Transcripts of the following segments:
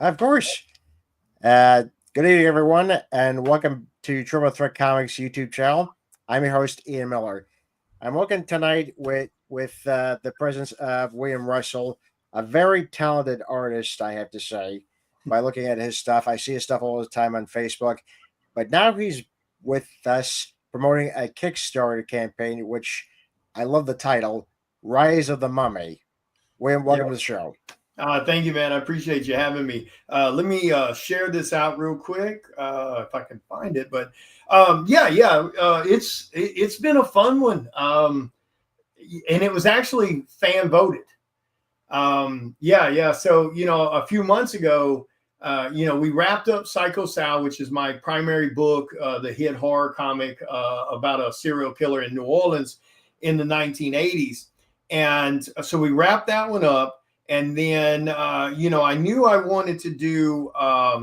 Of course. Uh, Good evening, everyone, and welcome to Triple Threat Comics YouTube channel. I'm your host, Ian Miller. I'm looking tonight with the presence of William Russell, a very talented artist, I have to say. By looking at his stuff, I see his stuff all the time on Facebook, but now he's with us promoting a Kickstarter campaign, which I love the title, Rise of the Mummy. William, Yeah. welcome to the show. Thank you, man. I appreciate you having me. Let me share this out real quick if I can find it. But it's been a fun one, and it was actually fan voted. So a few months ago, we wrapped up Psycho Sal, which is my primary book, the hit horror comic about a serial killer in New Orleans in the 1980s, and so we wrapped that one up. And then, I knew I wanted to do a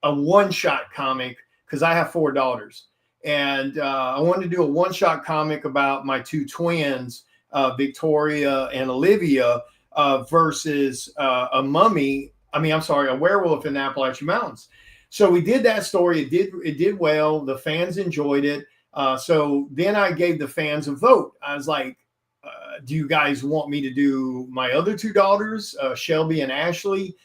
one-shot comic because I have four daughters. And I wanted to do a one-shot comic about my two twins, Victoria and Olivia, versus a werewolf in the Appalachian Mountains. So we did that story. It did well. The fans enjoyed it. So then I gave the fans a vote. I was like, do you guys want me to do my other two daughters, Shelby and Ashley,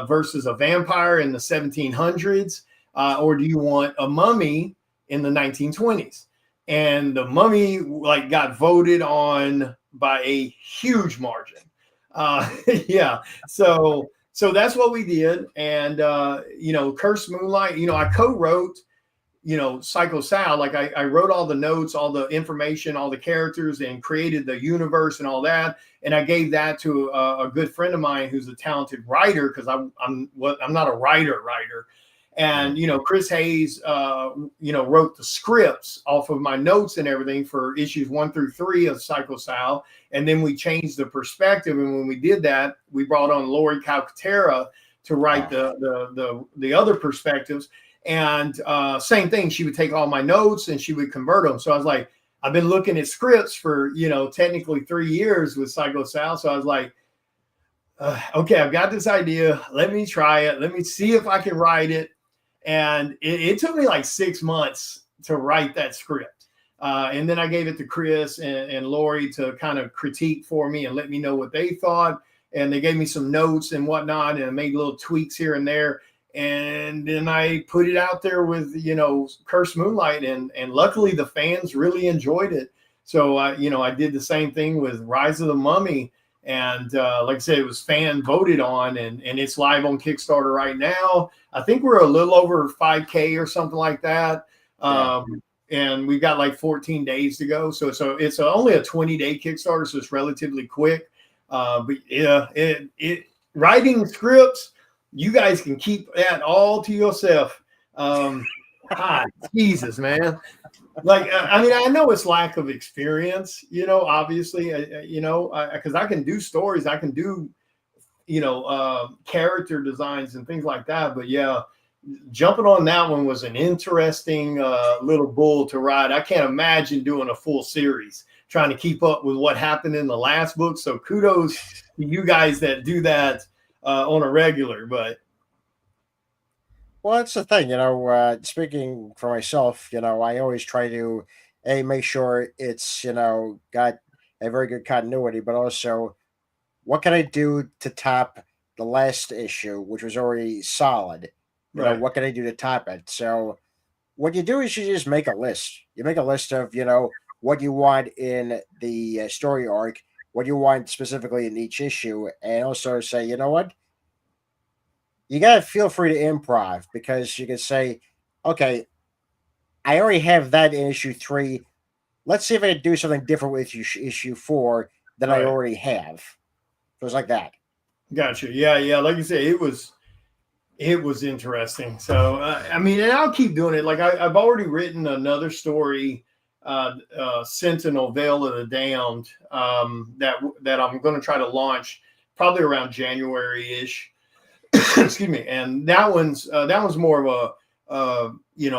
versus a vampire in the 1700s? Or do you want a mummy in the 1920s? And the mummy got voted on by a huge margin. So that's what we did. And, Curse Moonlight, I co-wrote Psycho Sal. I wrote all the notes, all the information, all the characters, and created the universe and all that. And I gave that to a good friend of mine who's a talented writer, because I'm not a writer. And Chris Hayes wrote the scripts off of my notes and everything for issues 1 through 3 of Psycho Sal. And then we changed the perspective. And when we did that, we brought on Lori Calcaterra to write the other perspectives. And same thing, she would take all my notes and she would convert them. So I was like, I've been looking at scripts for, technically 3 years with Psycho Sal. So I was like, okay, I've got this idea. Let me try it. Let me see if I can write it. And it took me like 6 months to write that script. And then I gave it to Chris and Lori to kind of critique for me and let me know what they thought. And they gave me some notes and whatnot, and I made little tweaks here and there. And then I put it out there with, Curse Moonlight, and luckily the fans really enjoyed it. So, I did the same thing with Rise of the Mummy. And like I said, it was fan voted on, and it's live on Kickstarter right now. I think we're a little over 5K or something like that. And we've got like 14 days to go. So it's only a 20-day Kickstarter, so it's relatively quick. But yeah, writing scripts, you guys can keep that all to yourself. Jesus, man. I know it's lack of experience, obviously, because I can do stories, I can do, character designs and things like that. But yeah, jumping on that one was an interesting little bull to ride. I can't imagine doing a full series, trying to keep up with what happened in the last book. So kudos to you guys that do that on a regular. But well, that's the thing, speaking for myself, I always try to make sure it's, got a very good continuity, but also what can I do to top the last issue, which was already solid? Right. What can I do to top it? So what you do is you just make a list. You make a list of, what you want in the story arc, what you want specifically in each issue, and also say, you know what? You got to feel free to improv, because you can say, okay, I already have that in issue 3. Let's see if I can do something different with issue 4 than I already have. So it's like that. Gotcha. Yeah. Like you said, it was interesting. So, and I'll keep doing it. Like I've already written another story, Sentinel Veil of the Damned, that I'm going to try to launch probably around January-ish. Excuse me. And that one's more of a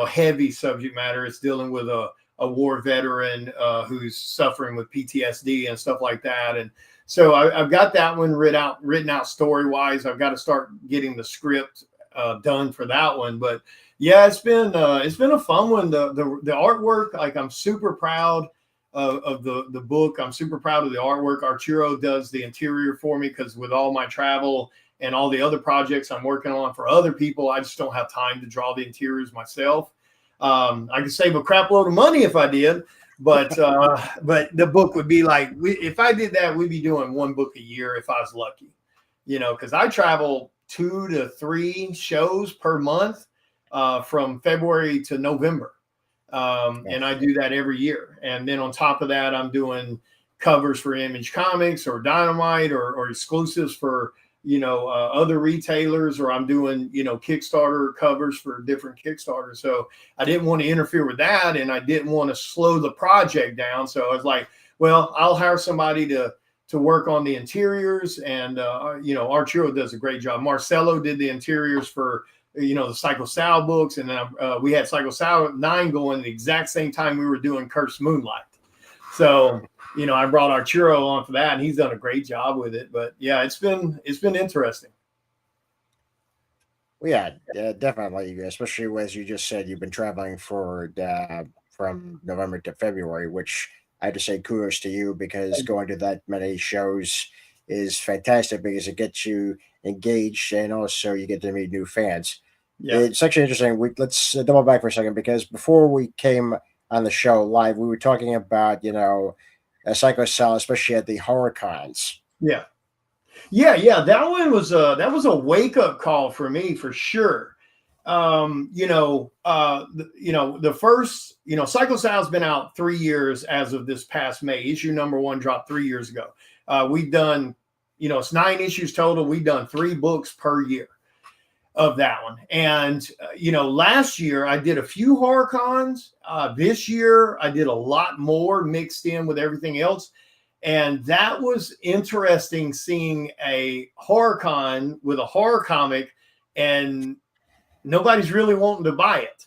heavy subject matter. It's dealing with a war veteran who's suffering with PTSD and stuff like that. And So I've got that one written out story wise. I've got to start getting the script done for that one. But yeah, it's been a fun one. The artwork, like I'm super proud of the book. I'm super proud of the artwork. Arturo does the interior for me because with all my travel and all the other projects I'm working on for other people, I just don't have time to draw the interiors myself. I could save a crap load of money if I did, but the book would be like, if I did that, we'd be doing one book a year if I was lucky, because I travel 2 to 3 shows per month from February to November. And I do that every year. And then on top of that, I'm doing covers for Image Comics or Dynamite or exclusives for, other retailers, or I'm doing, Kickstarter covers for different Kickstarters. So I didn't want to interfere with that. And I didn't want to slow the project down. So I was like, well, I'll hire somebody to work on the interiors. And, Arturo does a great job. Marcelo did the interiors for, the Psycho Sal books. And then we had Psycho Sal 9 going the exact same time we were doing Cursed Moonlight. So, I brought Arturo on for that, and he's done a great job with it. But yeah, it's been interesting. Well, yeah, definitely. Especially as you just said, you've been traveling from November to February, which I have to say kudos to you, because going to that many shows is fantastic because it gets you engaged and also you get to meet new fans. Yeah. It's actually interesting. Let's double back for a second, because before we came on the show live, we were talking about Psycho Sal, especially at the horror cons. Yeah. That one was a wake up call for me for sure. The first, Psycho Sal's been out 3 years as of this past May. Issue number 1 dropped 3 years ago. We've done, it's 9 issues total. We've done 3 books per year of that one. And, last year I did a few horror cons. This year I did a lot more mixed in with everything else. And that was interesting, seeing a horror con with a horror comic and nobody's really wanting to buy it.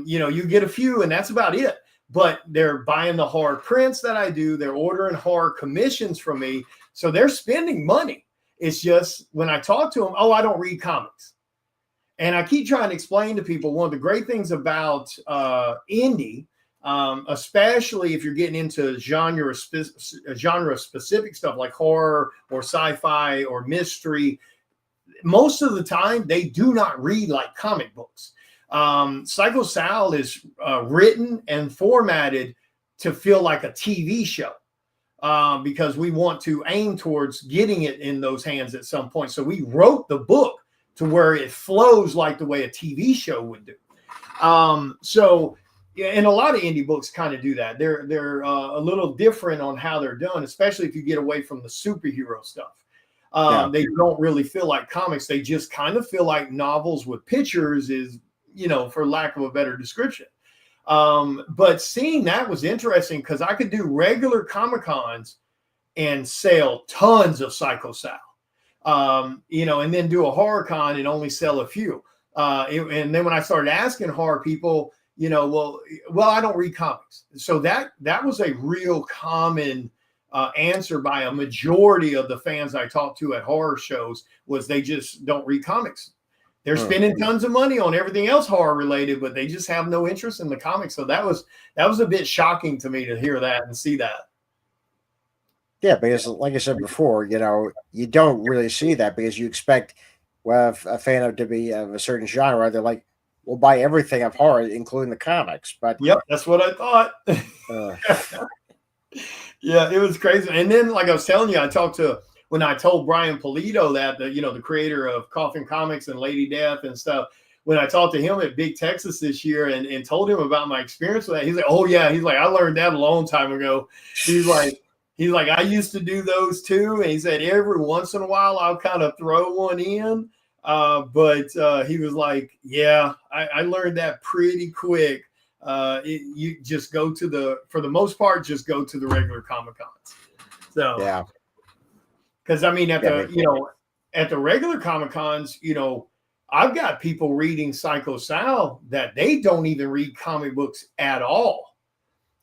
You get a few and that's about it. But they're buying the horror prints that I do. They're ordering horror commissions from me. So they're spending money. It's just when I talk to them, I don't read comics. And I keep trying to explain to people, one of the great things about indie, especially if you're getting into genre-specific stuff like horror or sci-fi or mystery, most of the time they do not read like comic books. Psycho Sal is written and formatted to feel like a TV show. Because we want to aim towards getting it in those hands at some point. So we wrote the book to where it flows like the way a TV show would do. And a lot of indie books kind of do that. They're a little different on how they're done, especially if you get away from the superhero stuff. They don't really feel like comics. They just kind of feel like novels with pictures, is, for lack of a better description. But seeing that was interesting because I could do regular Comic-Cons and sell tons of Psycho Sal, and then do a horror con and only sell a few. And then when I started asking horror people, well, I don't read comics. So that was a real common answer by a majority of the fans I talked to at horror shows, was they just don't read comics. They're spending tons of money on everything else horror related, but they just have no interest in the comics. So that was a bit shocking to me to hear that and see that. Yeah, because like I said before, you don't really see that, because you expect, well, a fan of to be of a certain genre, they're like, we'll buy everything of horror, including the comics. But yep, that's what I thought. Yeah, it was crazy. And then, like I was telling you, when I told Brian Polito that, the creator of Coffin Comics and Lady Death and stuff, when I talked to him at Big Texas this year and told him about my experience with that, he's like, oh yeah, he's like, I learned that a long time ago. He's like, I used to do those too. And he said, every once in a while, I'll kind of throw one in. But he was like, yeah, I learned that pretty quick. You just go for the most part, just go to the regular Comic-Cons. So, yeah. Because I mean, at the regular Comic-Cons, I've got people reading Psycho Sal that they don't even read comic books at all.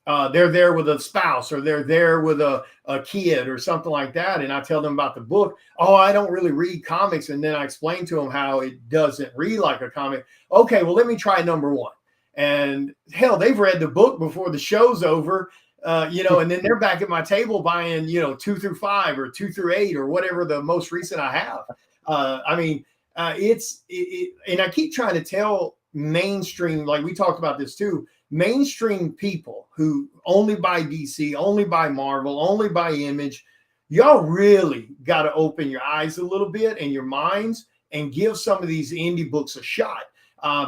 they're there with a spouse or they're there with a kid or something like that. And I tell them about the book. Oh, I don't really read comics. And then I explain to them how it doesn't read like a comic. Okay, well, let me try number one. And hell, they've read the book before the show's over, and then they're back at my table buying, 2 through 5 or 2 through 8 or whatever the most recent I have. And I keep trying to tell mainstream, like we talked about this too, mainstream people who only buy DC, only buy Marvel, only buy Image, y'all really got to open your eyes a little bit and your minds and give some of these indie books a shot.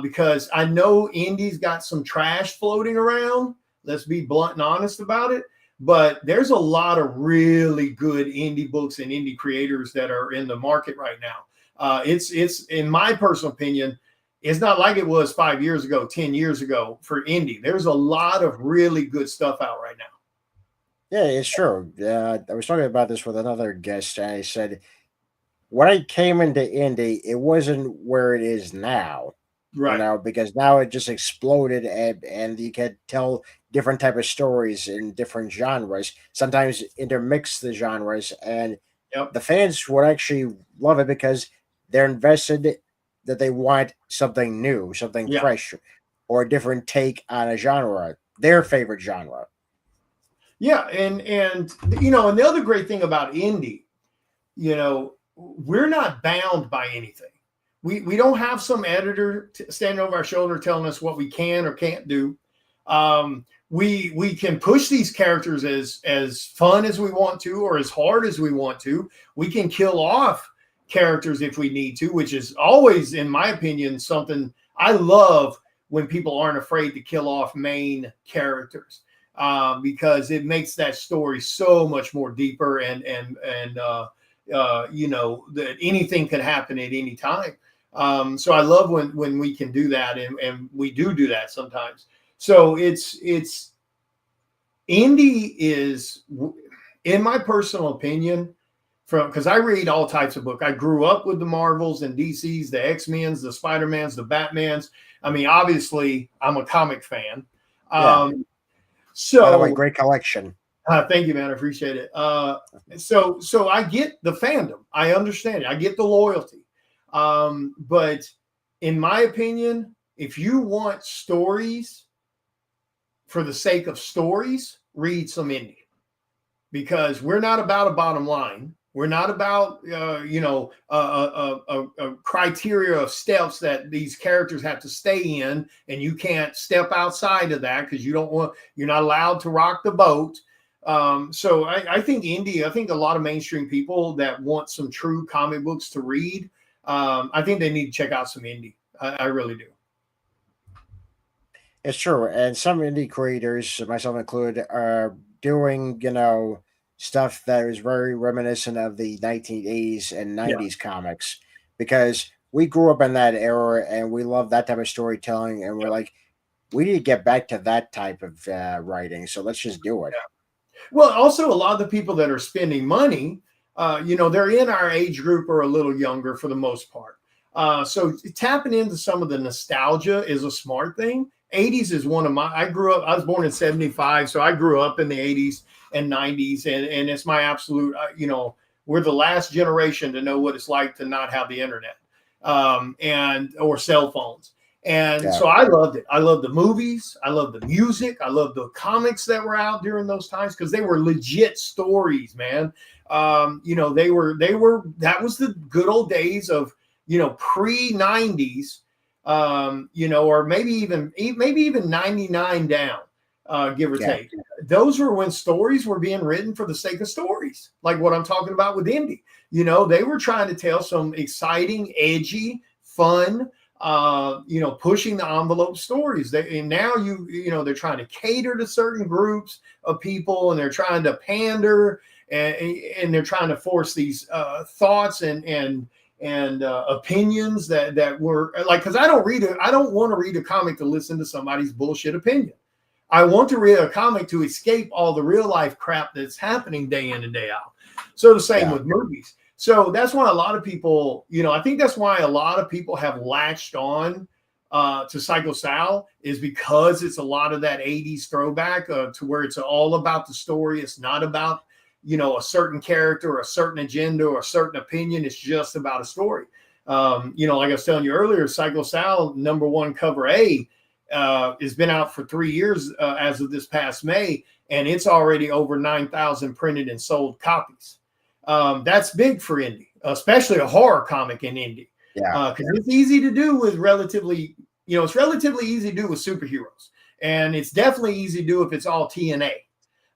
Because I know indie's got some trash floating around. Let's be blunt and honest about it. But there's a lot of really good indie books and indie creators that are in the market right now. It's in my personal opinion, it's not like it was 5 years ago, 10 years ago for indie. There's a lot of really good stuff out right now. Yeah, it's true. I was talking about this with another guest, and I said when I came into indie, it wasn't where it is now. Right. Because now it just exploded, and you can tell different type of stories in different genres, sometimes intermix the genres, and Yep. the fans would actually love it because they're invested, that they want something new, something Yeah. fresh, or a different take on a genre, their favorite genre. Yeah. And the other great thing about indie, we're not bound by anything. We don't have some editor standing over our shoulder telling us what we can or can't do. We can push these characters as fun as we want to or as hard as we want to. We can kill off characters if we need to, which is always, in my opinion, something I love when people aren't afraid to kill off main characters, because it makes that story so much more deeper and that anything can happen at any time. So I love when we can do that, and we do that sometimes. So it's indie is, in my personal opinion, because I read all types of books. I grew up with the Marvels and DCs, the X-Men's, the Spider-Mans, the Batmans. I mean, obviously, I'm a comic fan. Yeah. By the way, great collection. Thank you, man. I appreciate it. So I get the fandom. I understand it. I get the loyalty. But in my opinion, if you want stories for the sake of stories, read some indie, because we're not about a bottom line. We're not about, a criteria of steps that these characters have to stay in, and you can't step outside of that because you're not allowed to rock the boat. So I think I think a lot of mainstream people that want some true comic books to read, I think they need to check out some indie. I really do. It's true, and some indie creators, myself included, are doing stuff that is very reminiscent of the 1980s and Yeah. 90s comics, because we grew up in that era and we love that type of storytelling, and we're like, we need to get back to that type of writing, so let's just do it. Well, also a lot of the people that are spending money, they're in our age group or a little younger for the most part. So tapping into some of the nostalgia is a smart thing. 80s is one of I was born in 75, so I grew up in the 80s and 90s, and it's my absolute, we're the last generation to know what it's like to not have the internet, or cell phones. And so I loved it. I loved the movies. I loved the music. I loved the comics that were out during those times, because they were legit stories, man. That was the good old days of, pre-90s, or maybe even 99 down, give or take. Those were when stories were being written for the sake of stories, like what I'm talking about with indie. They were trying to tell some exciting, edgy, fun, pushing the envelope stories. Now they're trying to cater to certain groups of people, and they're trying to pander, and they're trying to force these thoughts and opinions that were like, because I don't want to read a comic to listen to somebody's bullshit opinion. I want to read a comic to escape all the real life crap that's happening day in and day out. So the same with movies. So that's why a lot of people, I think that's why a lot of people have latched on to Psycho Sal is because it's a lot of that 80s throwback to where it's all about the story. It's not about, a certain character or a certain agenda or a certain opinion. It's just about a story. Like I was telling you earlier, Psycho Sal #1 cover A has been out for 3 years as of this past May, and it's already over 9,000 printed and sold copies. That's big for indie, especially a horror comic in indie. Yeah, because it's easy to do with it's relatively easy to do with superheroes, and it's definitely easy to do if it's all TNA.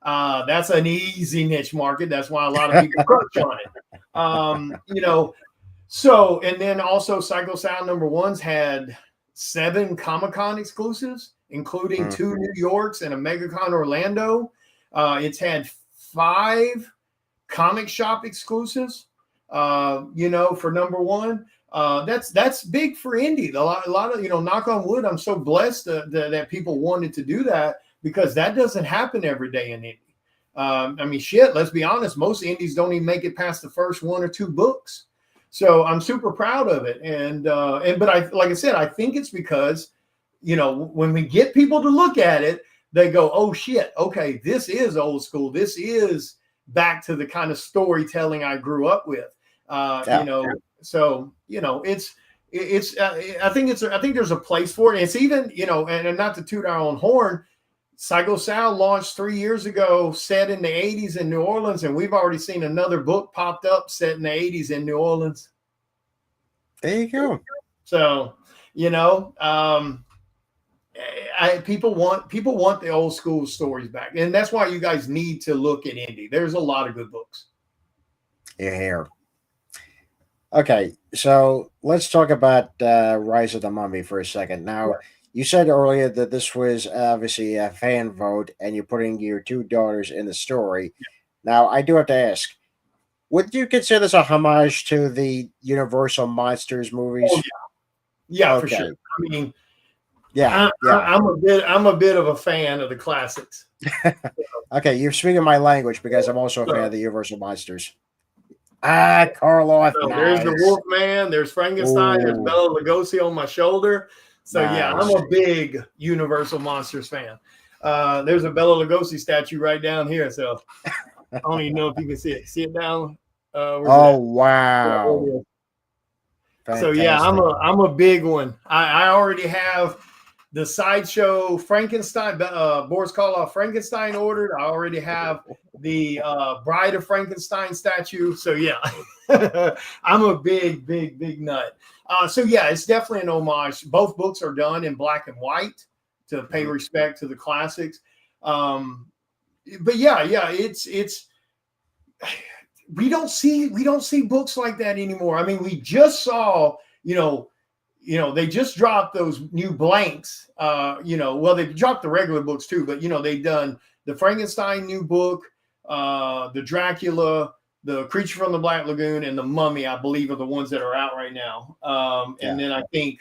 That's an easy niche market. That's why a lot of people crush on it. So, and then also Psycho Sal #1's had 7 Comic-Con exclusives, including 2 New Yorks and a MegaCon Orlando. It's had 5 comic shop exclusives, for #1. That's big for indie. A lot of, knock on wood, I'm so blessed that people wanted to do that, because that doesn't happen every day in indie. Shit, let's be honest, most indies don't even make it past the first 1 or 2 books. So I'm super proud of it. But like I said, I think it's because, when we get people to look at it, they go, oh shit, okay, this is old school. This is back to the kind of storytelling I grew up with. So, I think there's a place for it. It's even, and not to toot our own horn, Psycho Sal launched 3 years ago, set in the 80s in New Orleans, and we've already seen another book popped up set in the 80s in New Orleans. There you go. So, people want the old school stories back, and that's why you guys need to look at indie. There's a lot of good books. Yeah. Okay, so let's talk about Rise of the Mummy for a second. Now, you said earlier that this was obviously a fan vote, and you're putting your 2 daughters in the story. Now, I do have to ask, would you consider this a homage to the Universal Monsters movies? Oh, yeah, okay. For sure. I'm a bit of a fan of the classics. Okay, you're speaking my language, because I'm also a fan of the Universal Monsters. Karloff. So nice. There's the Wolfman, there's Frankenstein, there's Bela Lugosi on my shoulder. So yeah, I'm a big Universal Monsters fan. There's a Bela Lugosi statue right down here. So I don't even know if you can see it. See it down? Wow. So yeah, I'm a big one. I already have the Sideshow Frankenstein, Boris Karloff Frankenstein ordered. I already have the Bride of Frankenstein statue. So yeah, I'm a big nut. So yeah, it's definitely an homage. Both books are done in black and white to pay respect to the classics. But yeah, it's we don't see books like that anymore. We just saw, they just dropped those new blanks. They dropped the regular books too, but they've done the Frankenstein new book, the Dracula, the Creature from the Black Lagoon, and the Mummy, I believe, are the ones that are out right now. And then I think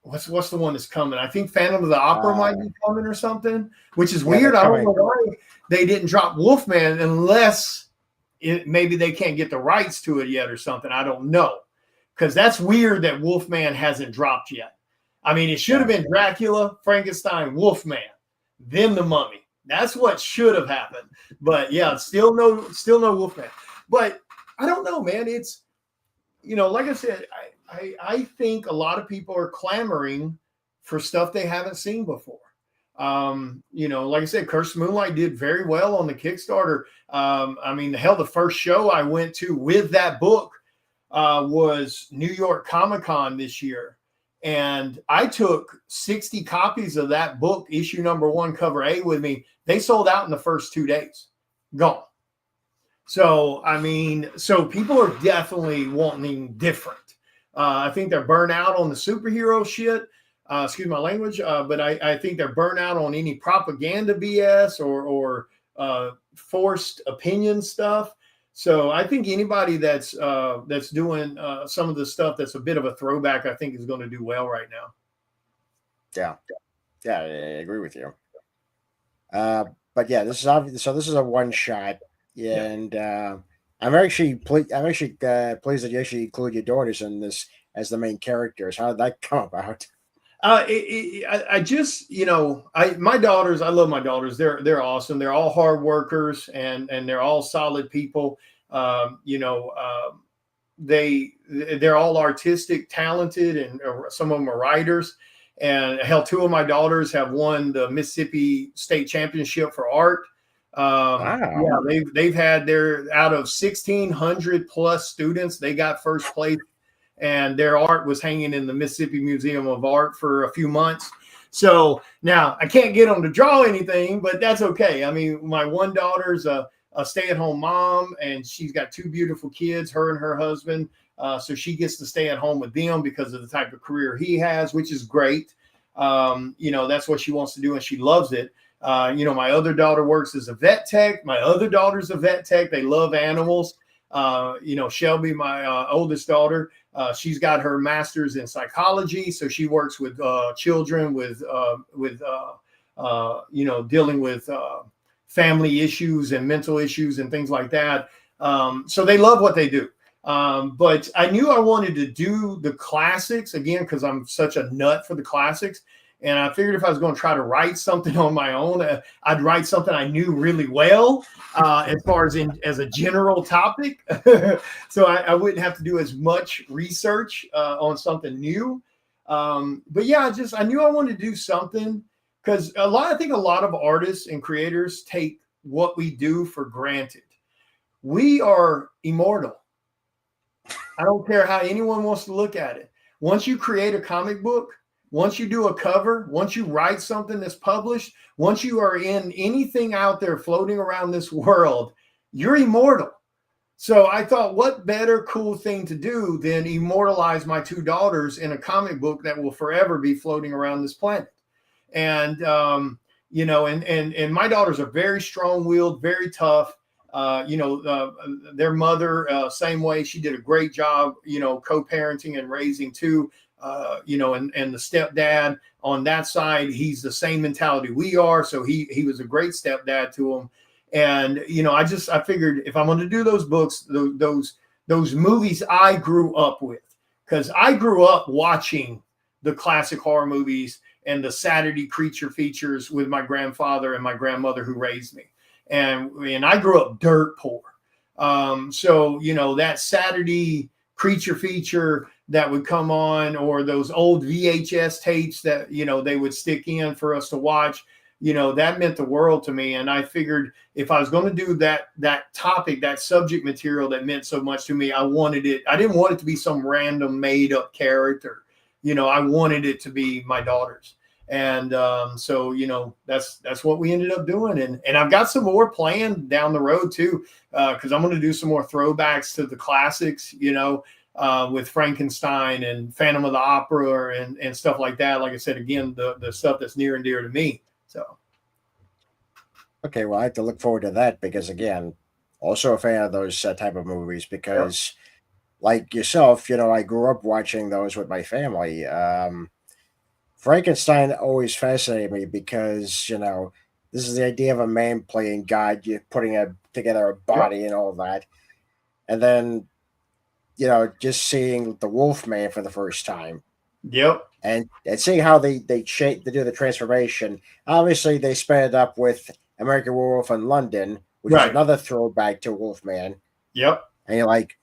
what's the one that's coming? I think Phantom of the Opera might be coming or something, which is weird. I don't know why they didn't drop Wolfman unless maybe they can't get the rights to it yet or something. I don't know. Because that's weird that Wolfman hasn't dropped yet. It should have been Dracula, Frankenstein, Wolfman, then the Mummy. That's what should have happened. But yeah, still no Wolfman. But I don't know, man. It's, like I said, I think a lot of people are clamoring for stuff they haven't seen before. Like I said, Curse of Moonlight did very well on the Kickstarter. The first show I went to with that book was New York Comic-Con this year. And I took 60 copies of that book, issue #1, cover A, with me. They sold out in the first 2 days. Gone. So, so people are definitely wanting different. I think they're burnt out on the superhero shit. Excuse my language. But I think they're burnt out on any propaganda BS or forced opinion stuff. So I think anybody that's doing some of the stuff that's a bit of a throwback, I think, is going to do well right now. Yeah, I agree with you. But yeah, this is obvious. So this is a one shot, and I'm actually pleased that you actually include your daughters in this as the main characters. How did that come about? I just, my daughters, I love my daughters. They're awesome. They're all hard workers and they're all solid people. Um, you know, um, they're all artistic, talented, and some of them are writers. And hell, two of my daughters have won the Mississippi State Championship for art. Wow. Yeah, they've had their out of 1,600 plus students, they got first place, and their art was hanging in the Mississippi Museum of Art for a few months. So now I can't get them to draw anything, but that's okay. I mean, my one daughter's a stay-at-home mom, and she's got two beautiful kids, her and her husband. So she gets to stay at home with them because of the type of career he has, which is great. That's what she wants to do, and she loves it. My other daughter works as a vet tech. My other daughter's a vet tech. They love animals. Shelby, my oldest daughter, she's got her master's in psychology, so she works with children with dealing with family issues and mental issues and things like that. So they love what they do. But I knew I wanted to do the classics again because I'm such a nut for the classics. And I figured if I was going to try to write something on my own, I'd write something I knew really well as far as a general topic. So I wouldn't have to do as much research on something new. But yeah, I knew I wanted to do something because I think a lot of artists and creators take what we do for granted. We are immortal. I don't care how anyone wants to look at it. Once you create a comic book, once you do a cover, once you write something that's published, once you are in anything out there floating around this world, you're immortal. So I thought, what better cool thing to do than immortalize my two daughters in a comic book that will forever be floating around this planet. And, and my daughters are very strong-willed, very tough. Their mother, same way. She did a great job, co-parenting and raising two. And the stepdad on that side, he's the same mentality we are. So he was a great stepdad to them. And, I figured if I'm going to do those books, those movies I grew up with, because I grew up watching the classic horror movies and the Saturday creature features with my grandfather and my grandmother who raised me. And I grew up dirt poor. That Saturday creature feature that would come on, or those old VHS tapes that, they would stick in for us to watch, that meant the world to me. And I figured if I was going to do that topic, that subject material that meant so much to me, I didn't want it to be some random made up character. I wanted it to be my daughters. And that's what we ended up doing. And I've got some more planned down the road too, because I'm going to do some more throwbacks to the classics, with Frankenstein and Phantom of the Opera and stuff like that. Like I said, again, the stuff that's near and dear to me. So. Okay, well, I have to look forward to that because, again, also a fan of those type of movies because, like yourself, I grew up watching those with my family. Frankenstein always fascinated me because, this is the idea of a man playing God, you putting together a body and all that. And then, just seeing the Wolfman for the first time. Yep. And seeing how they do the transformation. Obviously, they sped it up with American Werewolf in London, which is another throwback to Wolfman. Yep. And you're like,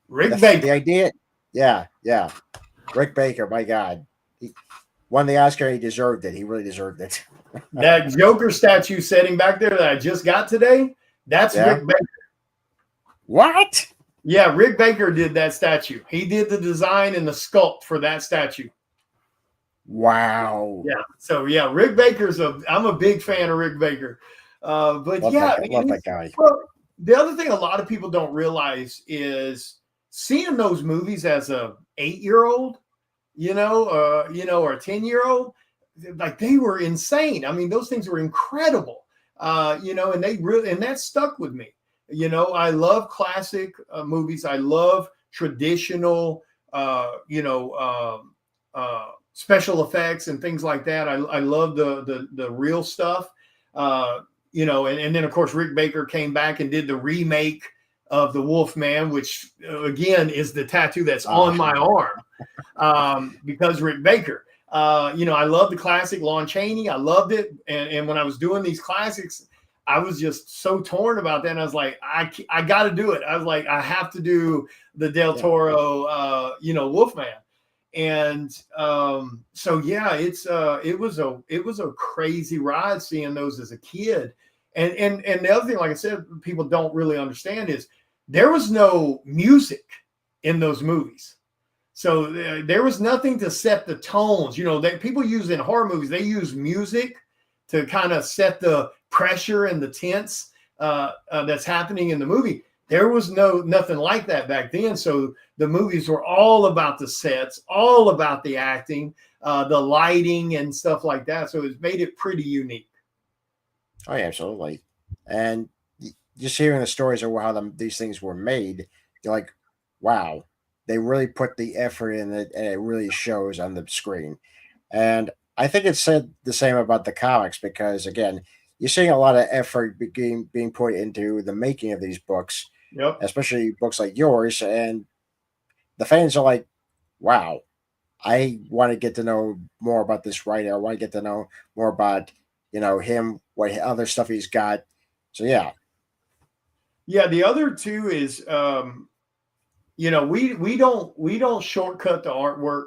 Rick Baker. The idea, yeah. Rick Baker, my God. He won the Oscar, he deserved it. He really deserved it. That Joker statue sitting back there that I just got today, that's Rick Baker. What? Yeah, Rick Baker did that statue. He did the design and the sculpt for that statue. Wow. Yeah. So Rick Baker's I'm a big fan of Rick Baker. But love that guy. Well, the other thing a lot of people don't realize is seeing those movies as a 8-year-old, or a 10-year-old, like they were insane. I mean, those things were incredible. And that stuck with me. I love classic movies. I love traditional, special effects and things like that. I love the real stuff. And then of course Rick Baker came back and did the remake of the Wolf Man, which again is the tattoo that's on my arm, because Rick Baker. I love the classic Lon Chaney. I loved it. And when I was doing these classics, I was just so torn about that. And I was like, I got to do it. I was like, I have to do the Del Toro, Wolfman. And so, yeah, it was a crazy ride seeing those as a kid. And the other thing, like I said, people don't really understand is there was no music in those movies. So there was nothing to set the tones. That people use in horror movies, they use music to kind of set the pressure and the tense that's happening in the movie. There was nothing like that back then. So the movies were all about the sets, all about the acting, the lighting and stuff like that. So it made it pretty unique. Oh, yeah, absolutely. And just hearing the stories of how these things were made, you're like, wow, they really put the effort in it, and it really shows on the screen. And I think it's said the same about the comics because, again, you're seeing a lot of effort being put into the making of these books, Yep. especially books like yours. And the fans are like, wow, I want to get to know more about this writer. I want to get to know more about, him, what other stuff he's got. So, yeah. Yeah, the other two is, we don't shortcut the artwork.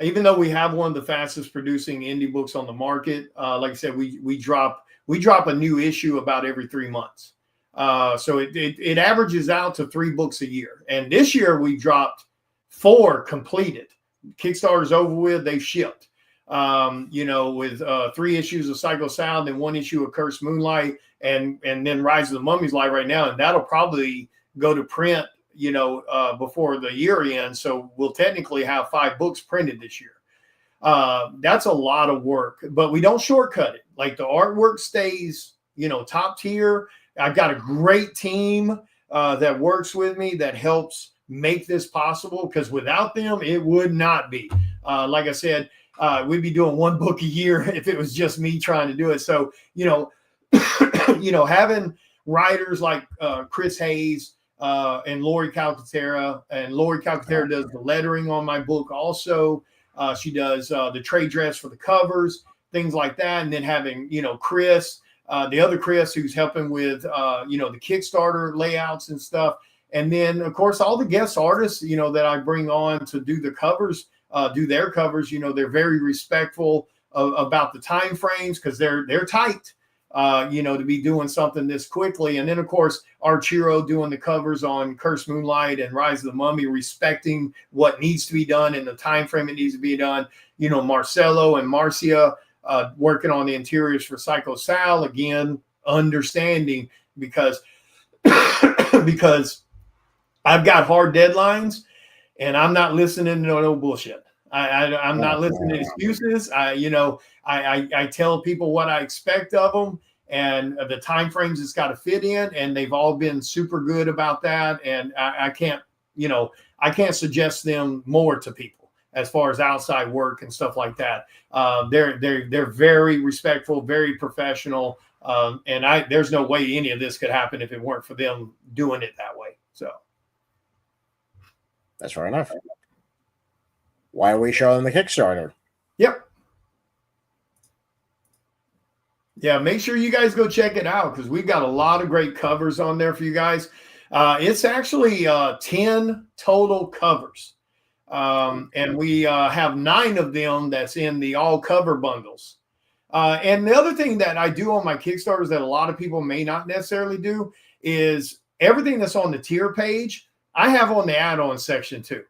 Even though we have one of the fastest producing indie books on the market, like I said, we drop a new issue about every 3 months. So it averages out to 3 books a year. And this year we dropped 4 completed. Kickstarter's over with, they've shipped. With 3 issues of Psycho Sound and 1 issue of Cursed Moonlight, and then Rise of the Mummy's live right now, and that'll probably go to print before the year ends. So we'll technically have 5 books printed this year. That's a lot of work, but we don't shortcut it. Like the artwork stays, top tier. I've got a great team that works with me that helps make this possible, because without them, it would not be. Like I said, we'd be doing 1 book a year if it was just me trying to do it. So, having writers like Chris Hayes, and Lori Calcaterra, and Lori Calcaterra does the lettering on my book also. She does the trade dress for the covers, things like that. And then having, Chris, the other Chris, who's helping with, the Kickstarter layouts and stuff. And then, of course, all the guest artists, that I bring on to do the covers, do their covers. They're very respectful about the time frames, because they're tight. To be doing something this quickly. And then, of course, Archiro doing the covers on Cursed Moonlight and Rise of the Mummy, respecting what needs to be done in the time frame it needs to be done. Marcelo and Marcia working on the interiors for Psycho Sal, again, understanding because I've got hard deadlines and I'm not listening to no bullshit. I'm not listening to excuses. I tell people what I expect of them and the time frames it's got to fit in, and they've all been super good about that. And I can't suggest them more to people as far as outside work and stuff like that. They're very respectful, very professional, and there's no way any of this could happen if it weren't for them doing it that way. So that's fair enough. Why are we showing the Kickstarter? Yep. Yeah, make sure you guys go check it out, because we've got a lot of great covers on there for you guys. It's actually 10 total covers. And we have 9 of them that's in the all cover bundles. And the other thing that I do on my Kickstarters that a lot of people may not necessarily do is everything that's on the tier page, I have on the add-on section too.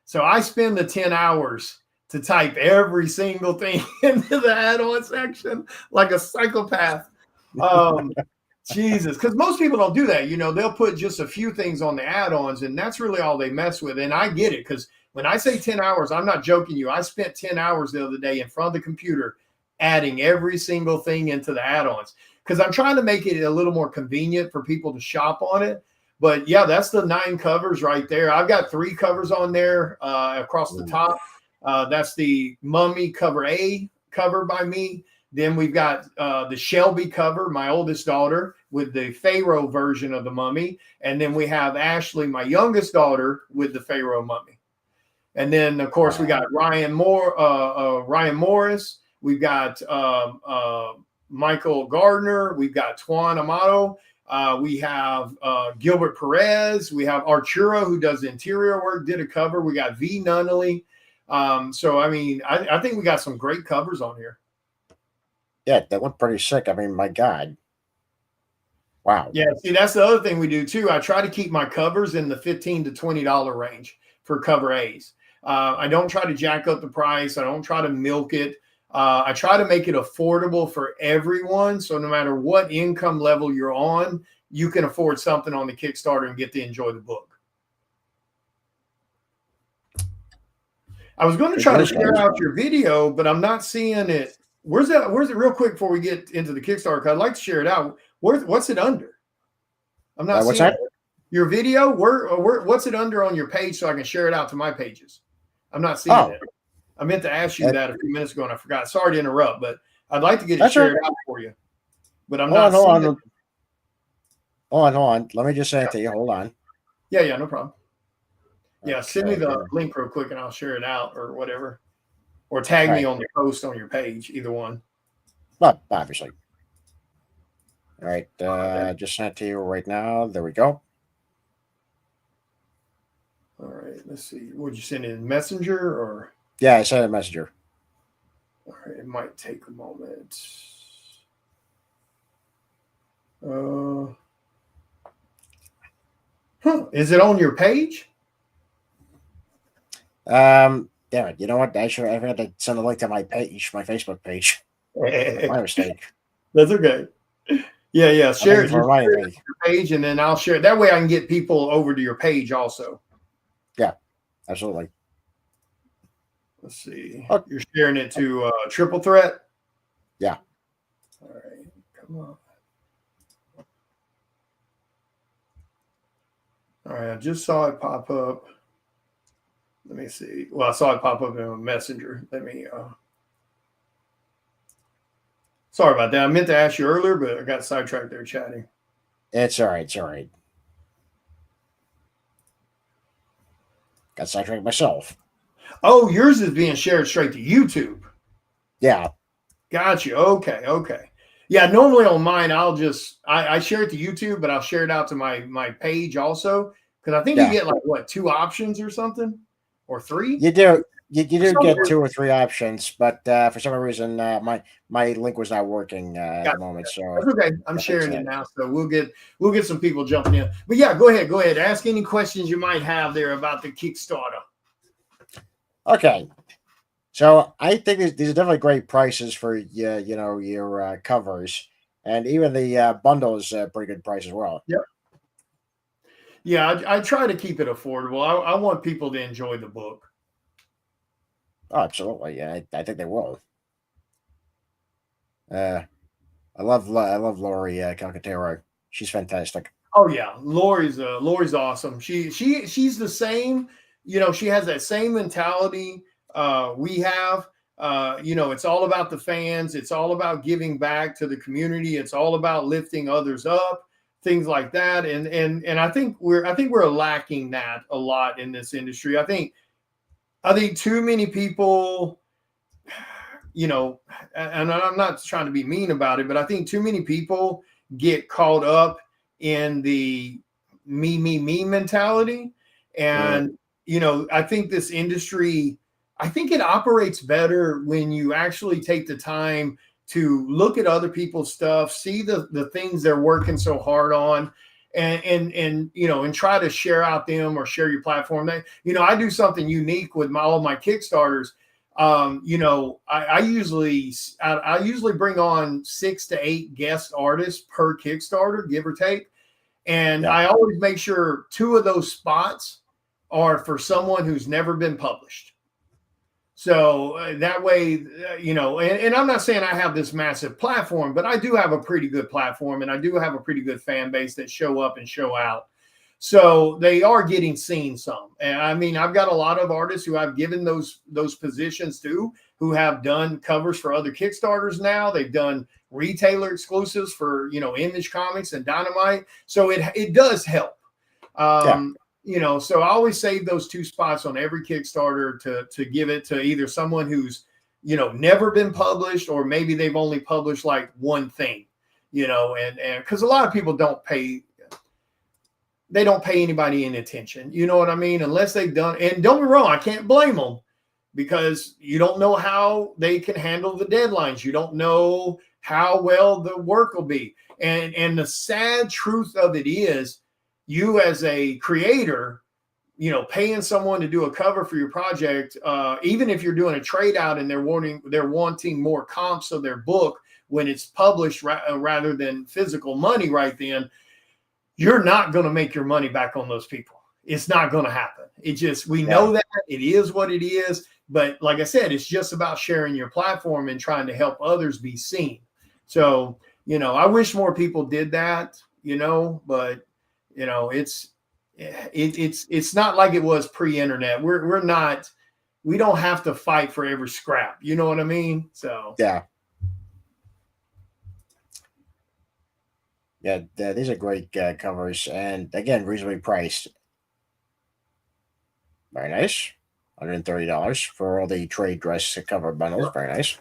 So I spend the 10 hours to type every single thing into the add-on section like a psychopath. Jesus, because most people don't do that. They'll put just a few things on the add-ons, and that's really all they mess with. And I get it, because when I say 10 hours, I'm not joking you. I spent 10 hours the other day in front of the computer adding every single thing into the add-ons, because I'm trying to make it a little more convenient for people to shop on it. But yeah, that's the 9 covers right there. I've got 3 covers on there across the top. That's the Mummy cover A cover by me. Then we've got the Shelby cover, my oldest daughter, with the Pharaoh version of the mummy. And then we have Ashley, my youngest daughter, with the Pharaoh mummy. And then, of course, we got Ryan Morris. We've got Michael Gardner. We've got Tuan Amato. We have Gilbert Perez. We have Arturo, who does interior work, did a cover. We got V. Nunnally. So, I mean, I think we got some great covers on here. Yeah, that looked pretty sick. I mean, my God. Wow. Yeah, see, that's the other thing we do, too. I try to keep my covers in the $15 to $20 range for cover A's. I don't try to jack up the price. I don't try to milk it. I try to make it affordable for everyone. So no matter what income level you're on, you can afford something on the Kickstarter and get to enjoy the book. I was going to try to share out your video, but I'm not seeing it. Where's it real quick before we get into the Kickstarter? I'd like to share it out. What's it under? I'm not seeing it. Your video. What's it under on your page so I can share it out to my pages? I'm not seeing it. I meant to ask you that a few minutes ago and I forgot. Sorry to interrupt, but I'd like to get it shared out for you. But I'm not seeing it. Hold on. Let me just send it to you. Hold on. Yeah, no problem. Yeah, send me the link real quick and I'll share it out or whatever. Or tag me on the post on your page, either one. Well, obviously. All right, just sent it to you right now. There we go. All right, let's see. Would you send it in Messenger or? Yeah, I sent a Messenger. All right, it might take a moment. Is it on your page? Damn it. You know what? I forgot to send a link to my page, my Facebook page. My mistake. That's okay. Yeah. Share it to your page, and then I'll share it. That way I can get people over to your page also. Yeah, absolutely. Let's see. Oh. You're sharing it to Triple Threat? Yeah. All right. Come on. All right. I just saw it pop up. Let me see. Well, I saw it pop up in a Messenger. Let me. Sorry about that. I meant to ask you earlier, but I got sidetracked there chatting. It's all right. It's all right. Got sidetracked myself. Oh, yours is being shared straight to YouTube. Yeah. Gotcha. Okay. Yeah, normally on mine, I share it to YouTube, but I'll share it out to my page also. Because I think you get like, what, 2 options or something? Or 3? You do. You do get 2 or 3 options, but for some reason, my link was not working at the moment. So that's okay. I'm sharing it now, so we'll get some people jumping in. But yeah, go ahead. Ask any questions you might have there about the Kickstarter. Okay, so I think these are definitely great prices for your covers, and even the bundle is a pretty good price as well. Yep. Yeah, I try to keep it affordable. I want people to enjoy the book. Oh, absolutely. Yeah, I think they will. I love Lori Calcaterra. She's fantastic. Oh yeah, Lori's awesome. She's the same. She has that same mentality we have. It's all about the fans. It's all about giving back to the community. It's all about lifting others up, things like that. And I think we're lacking that a lot in this industry. I think too many people, and I'm not trying to be mean about it, but I think too many people get caught up in the me mentality. And, I think this industry, I think it operates better when you actually take the time to look at other people's stuff, see the things they're working so hard on, and try to share out them or share your platform. I do something unique with all of my Kickstarters. I usually bring on 6 to 8 guest artists per Kickstarter, give or take. And I always make sure 2 of those spots are for someone who's never been published. So that way, and I'm not saying I have this massive platform, but I do have a pretty good platform and I do have a pretty good fan base that show up and show out. So they are getting seen some. And I mean, I've got a lot of artists who I've given those positions to, who have done covers for other Kickstarters now. They've done retailer exclusives for, Image Comics and Dynamite. So it does help. Yeah. So I always save those 2 spots on every Kickstarter to give it to either someone who's, never been published, or maybe they've only published like one thing, and because a lot of people don't pay anybody any attention. You know what I mean? Unless they've done, and don't be wrong, I can't blame them, because you don't know how they can handle the deadlines. You don't know how well the work will be. And the sad truth of it is, you as a creator, paying someone to do a cover for your project, even if you're doing a trade out and they're wanting more comps of their book when it's published rather than physical money right then, you're not going to make your money back on those people. It's not going to happen. We know that it is what it is. But like I said, it's just about sharing your platform and trying to help others be seen. So, I wish more people did that, but, it's not like it was pre-internet. We don't have to fight for every scrap. You know what I mean? So, yeah. Yeah, these are great covers, and again, reasonably priced. Very nice. $130 for all the trade dress cover bundles. Sure. Very nice.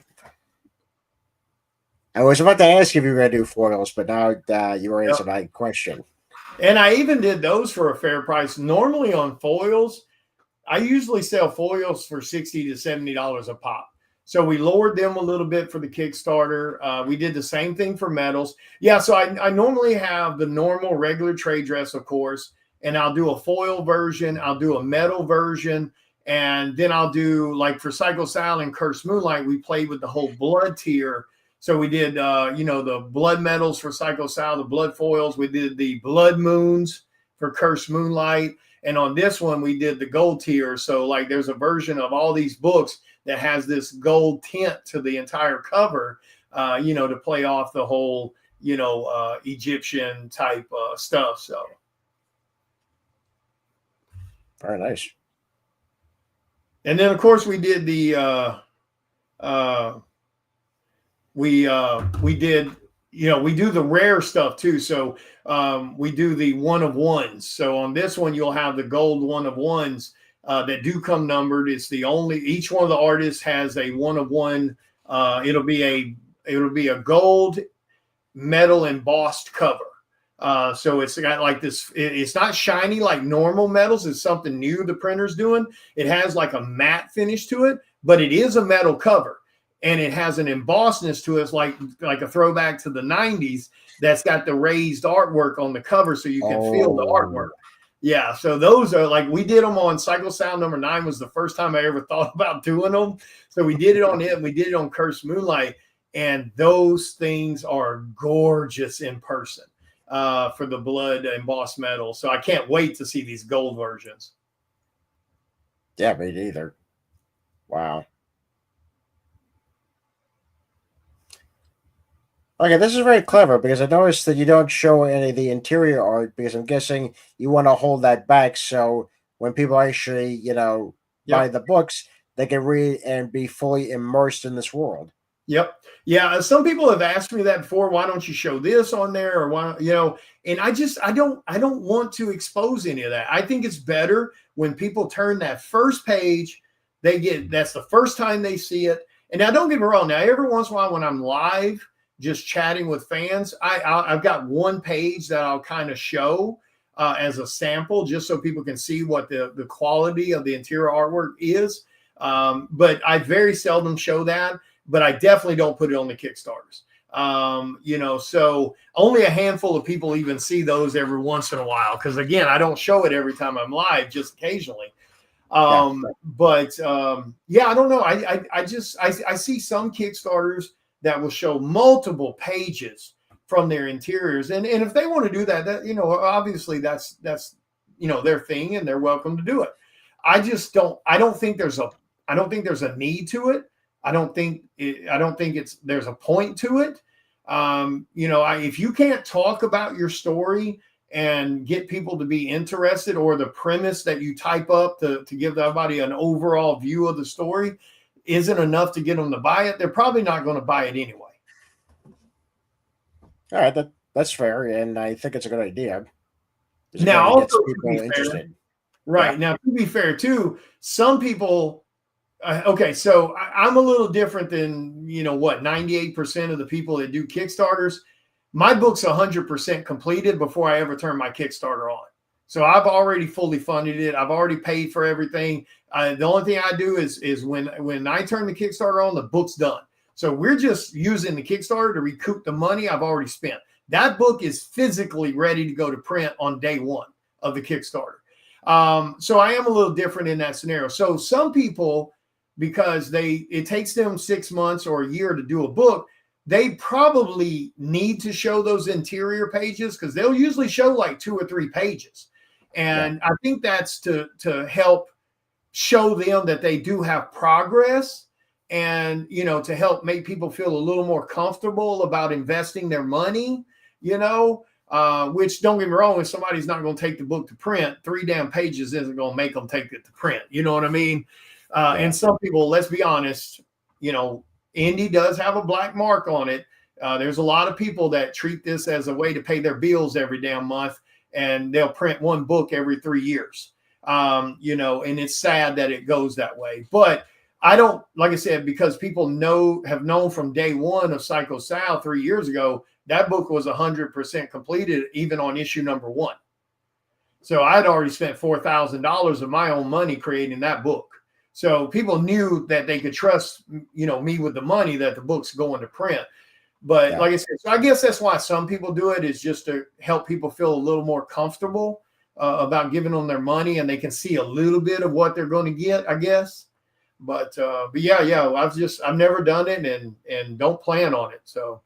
I was about to ask if you were going to do foils, but now you were answering my question. And I even did those for a fair price. Normally on foils, I usually sell foils for $60 to $70 a pop. So we lowered them a little bit for the Kickstarter. We did the same thing for metals. Yeah, so I normally have the normal regular trade dress, of course, and I'll do a foil version. I'll do a metal version. And then I'll do, like for Psycho Sal and Cursed Moonlight, we played with the whole blood tier. So we did, the blood medals for Psycho Sal, the blood foils. We did the blood moons for Cursed Moonlight. And on this one, we did the gold tier. So like there's a version of all these books that has this gold tint to the entire cover, to play off the whole, Egyptian type stuff. So. Very nice. And then of course we did the, we did, we do the rare stuff too. So we do the 1 of 1s. So on this one, you'll have the gold 1 of 1s that do come numbered. It's each one of the artists has a 1 of 1. It'll be a gold metal embossed cover. So it's got like this, it's not shiny like normal metals. It's something new the printer's doing. It has like a matte finish to it, but it is a metal cover. And it has an embossedness to it. It's like a throwback to the 90s that's got the raised artwork on the cover so you can feel the artwork. Yeah, so those are like, we did them on Psycho Sound number 9 was the first time I ever thought about doing them. So we did it on it. We did it on Cursed Moonlight. And those things are gorgeous in person for the blood embossed metal. So I can't wait to see these gold versions. Yeah, me neither. Wow. Okay, this is very clever because I noticed that you don't show any of the interior art because I'm guessing you want to hold that back so when people actually, buy the books, they can read and be fully immersed in this world. Yep. Yeah. Some people have asked me that before. Why don't you show this on there? Or why, and I don't want to expose any of that. I think it's better when people turn that first page, that's the first time they see it. And now don't get me wrong. Now, every once in a while when I'm live, just chatting with fans, I've got one page that I'll kind of show as a sample, just so people can see what the quality of the interior artwork is. But I very seldom show that, but I definitely don't put it on the Kickstarters. So only a handful of people even see those every once in a while. Cause again, I don't show it every time I'm live, just occasionally. I don't know. I see some Kickstarters that will show multiple pages from their interiors. And if they want to do that, obviously that's their thing and they're welcome to do it. I don't think there's a need to it. I don't think there's a point to it. If you can't talk about your story and get people to be interested, or the premise that you type up to give everybody an overall view of the story isn't enough to get them to buy it, they're probably not going to buy it anyway. All right, that's fair, and I think it's a good idea. Now, Again, it gets also, people interested. right. Yeah. Now, to be fair, too, some people, okay, so I'm a little different than, 98% of the people that do Kickstarters. My book's 100% completed before I ever turn my Kickstarter on. So I've already fully funded it. I've already paid for everything. The only thing I do is when I turn the Kickstarter on, the book's done. So we're just using the Kickstarter to recoup the money I've already spent. That book is physically ready to go to print on day one of the Kickstarter. So I am a little different in that scenario. So some people, because it takes them 6 months or a year to do a book, they probably need to show those interior pages, because they'll usually show like 2 or 3 pages. And I think that's to help show them that they do have progress, and, to help make people feel a little more comfortable about investing their money, which, don't get me wrong, if somebody's not going to take the book to print, 3 damn pages isn't going to make them take it to print. You know what I mean? And some people, let's be honest, indie does have a black mark on it. There's a lot of people that treat this as a way to pay their bills every damn month, and they'll print 1 book every 3 years. And it's sad that it goes that way. But I don't, like I said, because people have known from day one of Psycho Sal 3 years ago, that book was 100% completed, even on issue number 1. So I'd already spent $4,000 of my own money creating that book. So people knew that they could trust, me with the money, that the book's going to print. But like I said, so I guess that's why some people do it, is just to help people feel a little more comfortable about giving them their money, and they can see a little bit of what they're going to get, I guess. But yeah, I've never done it, and don't plan on it. So,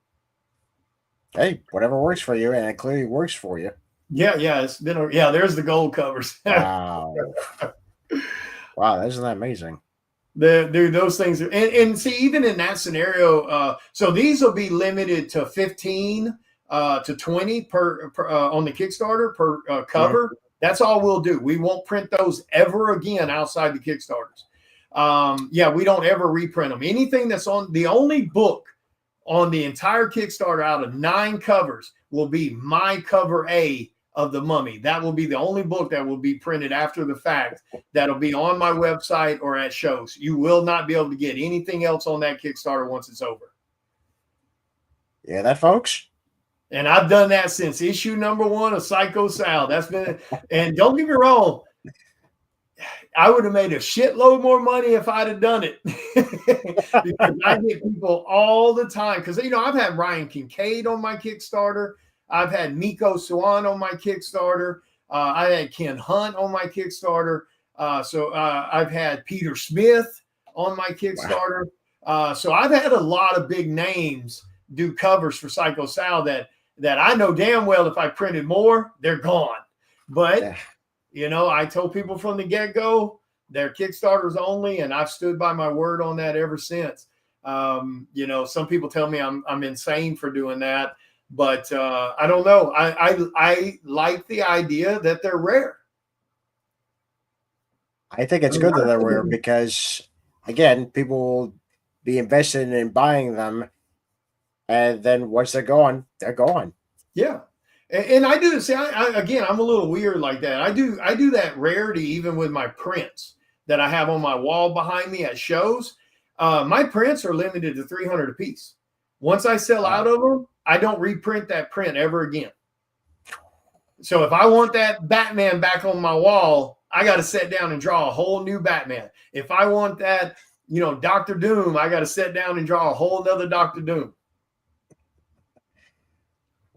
hey, whatever works for you, and it clearly works for you. Yeah, it's been there's the gold covers. Wow. Wow, isn't that amazing? Dude, those things are, and see, even in that scenario, so these will be limited to 15 to 20 per on the Kickstarter per cover. Mm-hmm. That's all we'll do. We won't print those ever again outside the Kickstarters. We don't ever reprint them. Anything that's on, the only book on the entire Kickstarter out of 9 covers will be my cover A of The Mummy. That will be the only book that will be printed after the fact. That'll be on my website or at shows. You will not be able to get anything else on that Kickstarter once it's over. Yeah, that, folks. And I've done that since issue number 1 of Psycho Sal. That's been, and don't get me wrong, I would have made a shitload more money if I'd have done it. Because I get people all the time. Because, I've had Ryan Kincaid on my Kickstarter. I've had Miko Swan on my Kickstarter. I had Ken Hunt on my Kickstarter. So I've had Peter Smith on my Kickstarter. Wow. So I've had a lot of big names do covers for Psycho Sal that I know damn well if I printed more, they're gone. But, I told people from the get-go, they're Kickstarters only, and I've stood by my word on that ever since. Some people tell me I'm insane for doing that. But I don't know. I like the idea that they're rare. I think it's good that they're rare because, again, people will be invested in buying them, and then once they're gone, they're gone. Yeah, and I do. See, again, I'm a little weird like that. I do that rarity even with my prints that I have on my wall behind me at shows. My prints are limited to 300 a piece. Once I sell out of them, I don't reprint that print ever again. So if I want that Batman back on my wall, I got to sit down and draw a whole new Batman. If I want that, Dr. Doom, I got to sit down and draw a whole nother Dr. Doom.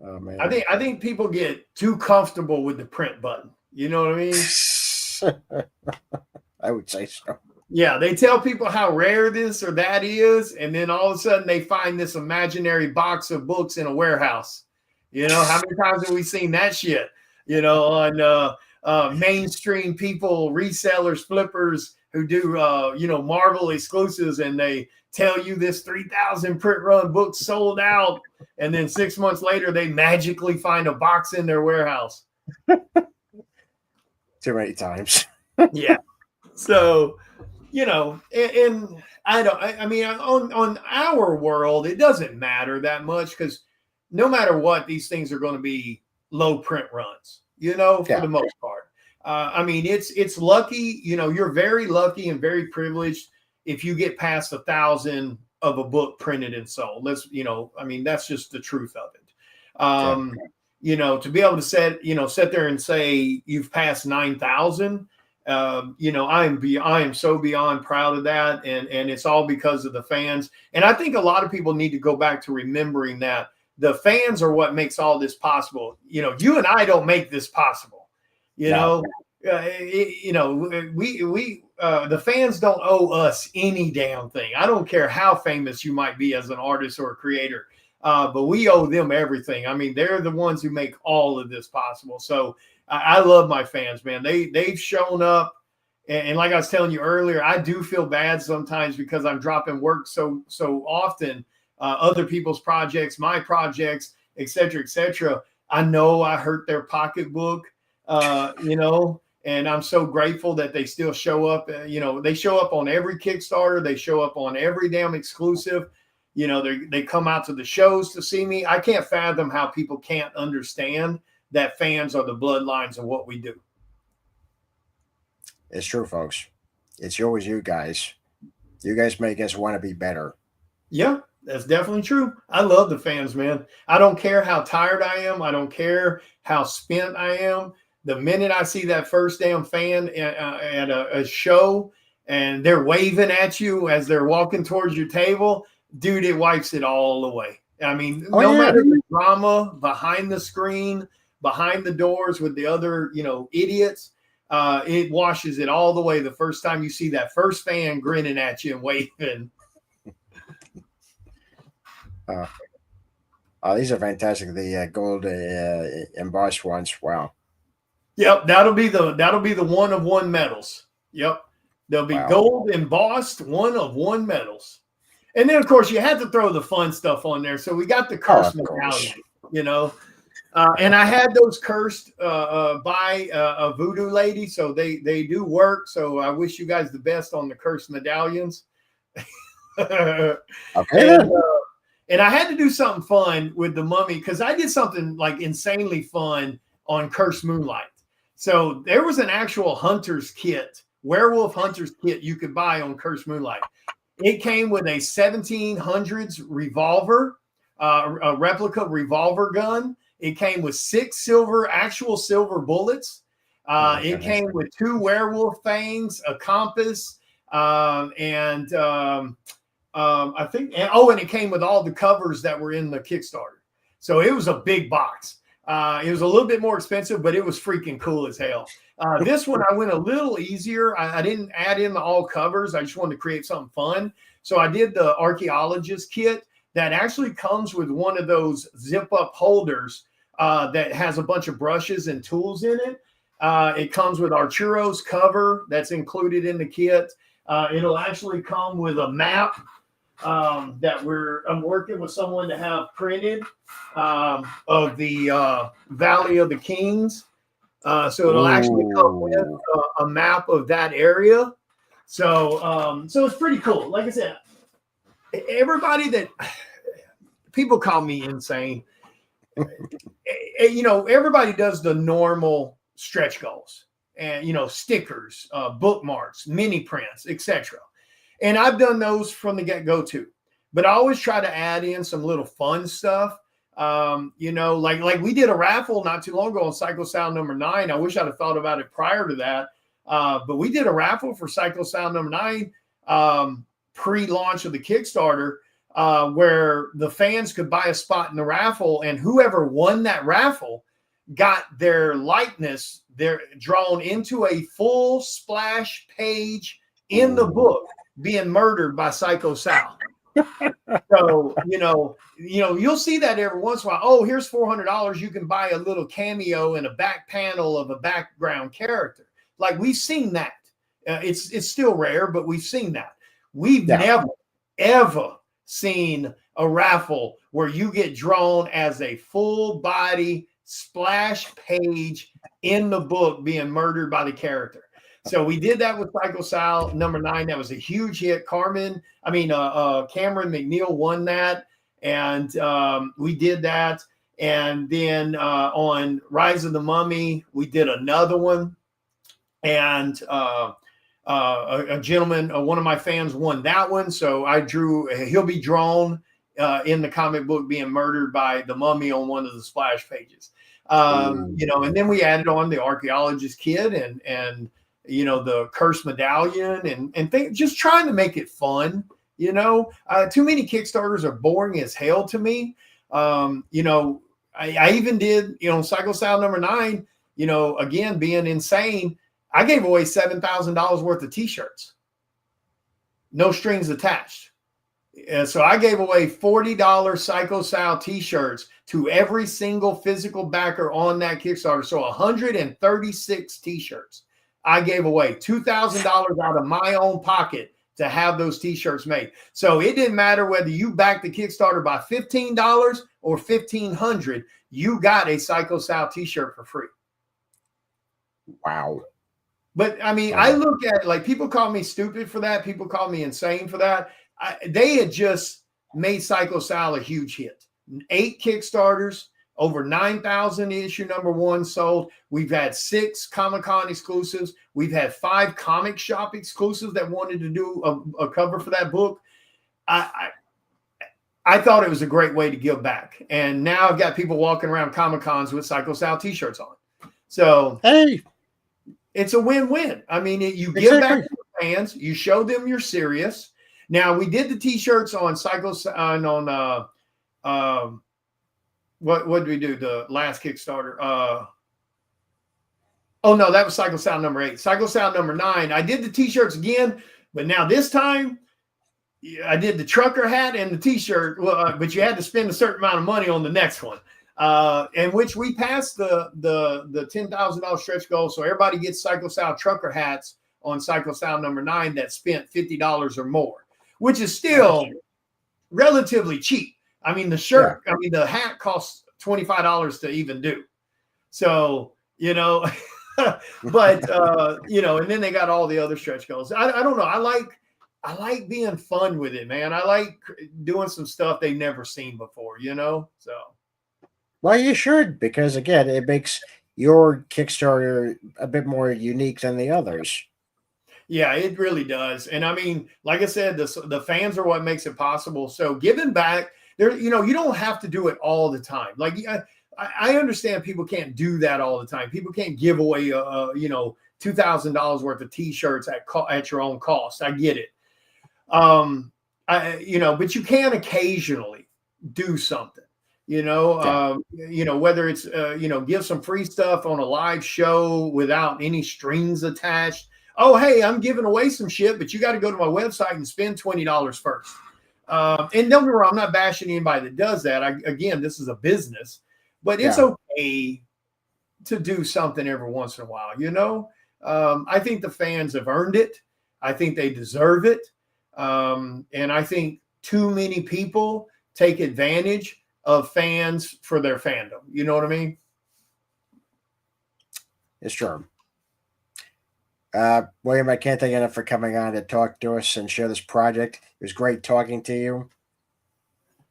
Oh, man. I think people get too comfortable with the print button. You know what I mean? I would say so. Yeah, they tell people how rare this or that is, and then all of a sudden they find this imaginary box of books in a warehouse. How many times have we seen that shit? On mainstream people, resellers, flippers who do Marvel exclusives, and they tell you this 3,000 print run book sold out, and then 6 months later they magically find a box in their warehouse. Too many times. Yeah. So, and I don't, I mean, on our world, it doesn't matter that much because no matter what, these things are going to be low print runs, for the most part. I mean, it's lucky, you're very lucky and very privileged if you get past 1,000 of a book printed and sold. I mean, that's just the truth of it. To be able to sit there and say you've passed 9,000. I am so beyond proud of that, and it's all because of the fans. And I think a lot of people need to go back to remembering that the fans are what makes all this possible. You and I don't make this possible. The fans don't owe us any damn thing. I don't care how famous you might be as an artist or a creator, but we owe them everything. I mean, they're the ones who make all of this possible. So I love my fans, man. They've shown up, and like I was telling you earlier, I do feel bad sometimes because I'm dropping work so often, other people's projects, my projects, et cetera, et cetera. I know I hurt their pocketbook, and I'm so grateful that they still show up. They show up on every Kickstarter. They show up on every damn exclusive. They come out to the shows to see me. I can't fathom how people can't understand that fans are the bloodlines of what we do. It's true, folks. It's always you guys. You guys make us want to be better. Yeah, that's definitely true. I love the fans, man. I don't care how tired I am. I don't care how spent I am. The minute I see that first damn fan at a show and they're waving at you as they're walking towards your table, dude, it wipes it all away. I mean, no matter the drama behind the screen, behind the doors with the other, idiots, it washes it all the way the first time you see that first fan grinning at you and waving. These are fantastic. The gold embossed ones. Wow. Yep, that'll be the one of one medals. Yep, they'll be gold embossed one of one medals. And then, of course, you had to throw the fun stuff on there. So we got the cursed medallion, and I had those cursed by a voodoo lady. So they do work. So I wish you guys the best on the cursed medallions. Okay. And I had to do something fun with the mummy because I did something like insanely fun on Cursed Moonlight. So there was an actual hunter's kit, werewolf hunter's kit you could buy on Cursed Moonlight. It came with a 1700s revolver, a replica revolver gun. It came with 6 actual silver bullets. It came with 2 werewolf fangs, a compass, and it came with all the covers that were in the Kickstarter. So it was a big box. It was a little bit more expensive, but it was freaking cool as hell. This one, I went a little easier. I didn't add in the all covers. I just wanted to create something fun. So I did the archaeologist kit that actually comes with one of those zip up holders that has a bunch of brushes and tools in it. It comes with Arturo's cover that's included in the kit. It'll actually come with a map that I'm working with someone to have printed of the Valley of the Kings. So it'll actually come with a map of that area. So it's pretty cool. Like I said, people call me insane. Everybody does the normal stretch goals and, stickers, bookmarks, mini prints, etc. And I've done those from the get-go too. But I always try to add in some little fun stuff. Like we did a raffle not too long ago on Psycho Sound number 9. I wish I'd have thought about it prior to that. But we did a raffle for Psycho Sound number 9 pre-launch of the Kickstarter where the fans could buy a spot in the raffle, and whoever won that raffle got their likeness drawn into a full splash page in the book being murdered by Psycho Sal. So, you'll see that every once in a while. Oh, here's $400. You can buy a little cameo in a back panel of a background character. Like we've seen that. It's still rare, but we've seen that. We've never, ever seen a raffle where you get drawn as a full body splash page in the book being murdered by the character. So we did that with Psycho Sal #9. That was a huge hit. Cameron McNeil won that. And we did that. And then on Rise of the Mummy, we did another one. And a gentleman, one of my fans won that one. So I drew, he'll be drawn in the comic book being murdered by the mummy on one of the splash pages. You know, and then we added on the archaeologist kid and you know, the cursed medallion and just trying to make it fun. You know, too many Kickstarters are boring as hell to me. You know, I even did, you know, Psycho Sal #9, you know, again, being insane, I gave away $7,000 worth of t-shirts. No strings attached. So I gave away $40 Psycho Sal t-shirts to every single physical backer on that Kickstarter. So 136 t-shirts. I gave away $2,000 out of my own pocket to have those t-shirts made. So it didn't matter whether you backed the Kickstarter by $15 or $1,500, you got a Psycho Sal t-shirt for free. Wow. But I mean, I look at it, like, people call me stupid for that. People call me insane for that. They had just made Psycho Sal a huge hit. 8 Kickstarters, over 9,000 issue #1 sold. We've had 6 Comic-Con exclusives. We've had 5 comic shop exclusives that wanted to do a cover for that book. I thought it was a great way to give back. And now I've got people walking around Comic-Cons with Psycho Sal t-shirts on. So hey, it's a win-win. I mean, you give back to the fans, you show them you're serious. Now, we did the t-shirts on Psycho on what did we do? The last Kickstarter. Oh no, that was Psycho Sal #8. Psycho Sal #9. I did the t-shirts again, but now this time I did the trucker hat and the t-shirt. Well, but you had to spend a certain amount of money on the next one. In which we passed the $10,000 stretch goal. So everybody gets Psycho Sal trucker hats on Psycho Sal #9 that spent $50 or more, which is still relatively cheap. I mean, the shirt, I mean, the hat costs $25 to even do. So, you know, but, you know, and then they got all the other stretch goals. I don't know. I like being fun with it, man. I like doing some stuff they've never seen before, you know? So. Well, you should, because again, it makes your Kickstarter a bit more unique than the others. Yeah, it really does. And I mean, like I said, the fans are what makes it possible. So giving back there, you know, you don't have to do it all the time. Like, I understand people can't do that all the time. People can't give away, you know, $2,000 worth of t-shirts at your own cost. I get it. You know, but you can occasionally do something. You know, whether it's, you know, give some free stuff on a live show without any strings attached. Oh, hey, I'm giving away some shit, but you got to go to my website and spend $20 first. And don't get me wrong, I'm not bashing anybody that does that. Again, this is a business, but it's okay to do something every once in a while. You know, I think the fans have earned it. I think they deserve it. And I think too many people take advantage of fans for their fandom. You know what I mean? It's true. William, I can't thank you enough for coming on to talk to us and share this project. It was great talking to you.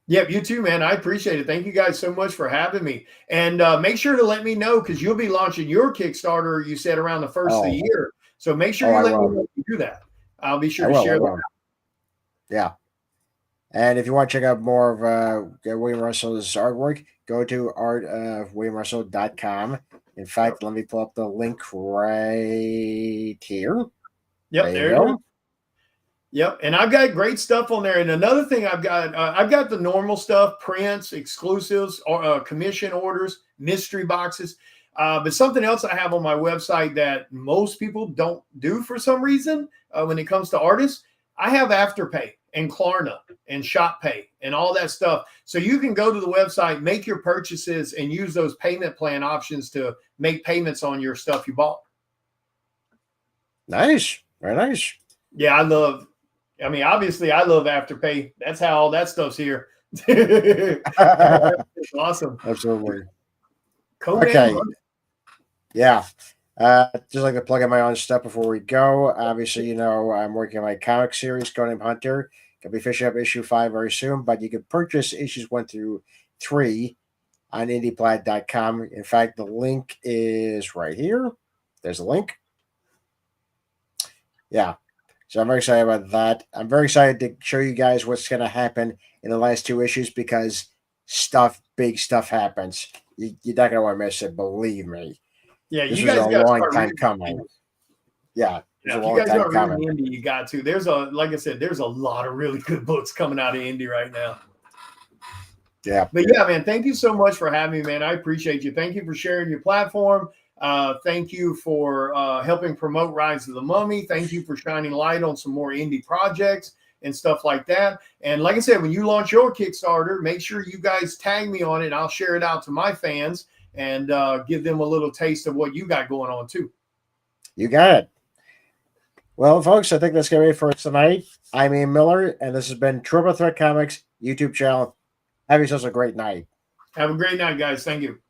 Yep, you too, man. I appreciate it. Thank you guys so much for having me. And make sure to let me know, because you'll be launching your Kickstarter, you said, around the first of the year. So make sure you let me know if you do that. I'll be sure to share that. Yeah. And if you want to check out more of William Russell's artwork, go to artofwilliamrussell.com. In fact, let me pull up the link right here. Yep, there you go. Yep, and I've got great stuff on there. And another thing I've got the normal stuff, prints, exclusives, commission orders, mystery boxes. But something else I have on my website that most people don't do for some reason when it comes to artists, I have Afterpay and Klarna and ShopPay and all that stuff. So you can go to the website, make your purchases, and use those payment plan options to make payments on your stuff you bought. Nice. Very nice. Yeah, obviously I love Afterpay. That's how all that stuff's here. Awesome. Absolutely. Okay. Yeah. Just like to plug in my own stuff before we go. Obviously, I'm working on my comic series, Conan Hunter. Gonna be finishing up issue 5 very soon, but you can purchase issues 1 through 3 on indieplat.com. In fact, the link is right here. There's a link. Yeah. So I'm very excited about that. I'm very excited to show you guys what's going to happen in the last 2 issues because big stuff happens. You're not going to want to miss it, believe me. Yeah, this you was guys a got to long start time reading. coming. Yeah, Yeah, a if long you guys time are reading coming. indie, you got to. Like I said, there's a lot of really good books coming out of indie right now. Yeah. But yeah, man, thank you so much for having me, man. I appreciate you. Thank you for sharing your platform. Thank you for helping promote Rise of the Mummy. Thank you for shining light on some more indie projects and stuff like that. And like I said, when you launch your Kickstarter, make sure you guys tag me on it. I'll share it out to my fans and give them a little taste of what you got going on too. You got it. Well, folks, I think that's going to be it for us tonight. I'm Ian Miller, and this has been Triple Threat Comics YouTube channel. Have yourselves a great night. Have a great night, guys. Thank you.